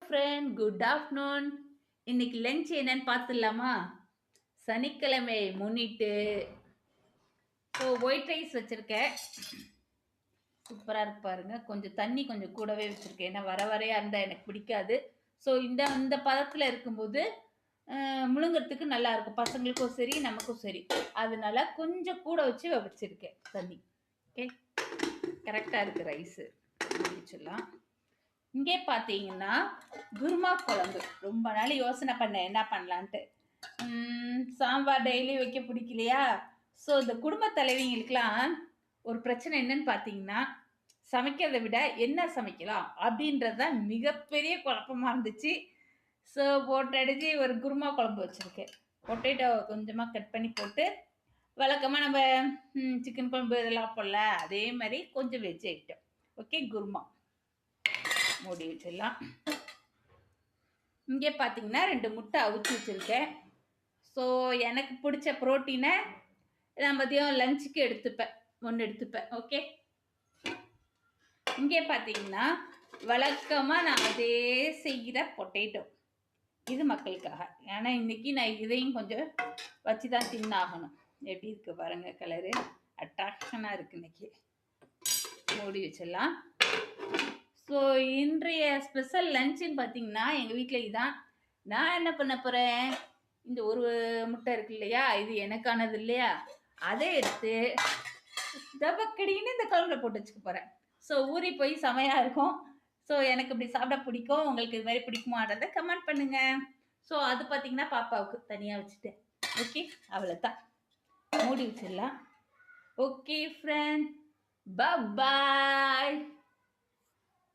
Friend, good afternoon. இன்னைக்கு lunch என்னன்னு பார்த்துடலாமா? சனிக்கிழமை முன்னிட்டு ஒயிட் ரைஸ் வச்சிருக்கேன். சூப்பரா இருக்கு பாருங்க. கொஞ்சம் தண்ணி கொஞ்சம் கூடவே வச்சிருக்கேன். ஏன்னா வர வரையா இருந்தா எனக்கு பிடிக்காது. ஸோ இந்த இந்த பதத்துல இருக்கும்போது முழுங்குறதுக்கு நல்லா இருக்கும். பசங்களுக்கும் சரி, நமக்கும் சரி. அதனால கொஞ்சம் கூட வச்சிருக்கேன் தண்ணி. ஓகே, கரெக்டா இருக்கு ரைஸ். வச்சிடலாம். இங்கே பார்த்தீங்கன்னா குருமா குழம்பு. ரொம்ப நாள் யோசனை பண்ணேன் என்ன பண்ணலான்ட்டு. சாம்பார் டெய்லி வைக்க பிடிக்கலையா? ஸோ இந்த குடும்ப தலைவிங்களுக்கெல்லாம் ஒரு பிரச்சனை என்னன்னு பார்த்தீங்கன்னா, சமைக்கிறதை விட என்ன சமைக்கலாம் அப்படின்றது தான் மிகப்பெரிய குழப்பமா இருந்துச்சு. ஸோ போட்டடிச்சு ஒரு குருமா குழம்பு வச்சுருக்கேன். பொட்டேட்டோ கொஞ்சமாக கட் பண்ணி போட்டு, வழக்கமாக நம்ம சிக்கன் குழம்பு இதெல்லாம் போடல, அதே மாதிரி கொஞ்சம் வெஜ் ஐட்டம். ஓகே, குருமா மூடி வச்சிடலாம். இங்கே பார்த்தீங்கன்னா 2 முட்டை அவிச்சு வச்சுருக்கேன். ஸோ எனக்கு பிடிச்ச ப்ரோட்டீனை நான் மதியம் லஞ்சுக்கு எடுத்துப்பேன். 1 எடுத்துப்பேன். ஓகே, இங்கே பார்த்தீங்கன்னா வழக்கமாக நான் அதே செய்கிற பொட்டேட்டோ. இது மக்களுக்காக. ஏன்னா இன்னைக்கு நான் இதையும் கொஞ்சம் வச்சு தான் தின்னாகணும். எப்படி இருக்கு பாருங்க, கலரு அட்ராக்ஷனாக இருக்கு. இன்னைக்கு மூடி வச்சிடலாம். ஸோ இன்றைய ஸ்பெஷல் லஞ்சுன்னு பார்த்தீங்கன்னா எங்கள் வீட்டில் இதான். நான் என்ன பண்ண போகிறேன், இந்த ஒரு முட்டை இருக்கு இல்லையா, இது எனக்கானது இல்லையா, அதை எடுத்து தபக்கடின்னு இந்த குழம்புல போட்டு வச்சுக்க போகிறேன். ஸோ ஊறி போய் செமையாக இருக்கும். ஸோ எனக்கு இப்படி சாப்பிட பிடிக்கும். உங்களுக்கு இது மாதிரி பிடிக்குமான்றதை கமெண்ட் பண்ணுங்க. ஸோ அது பார்த்தீங்கன்னா பாப்பாவுக்கு தனியாக வச்சுட்டேன். ஓகே, அவ்வளோதான். மூடி வச்சிடலாம். ஓகே ஃப்ரெண்ட், பாய்.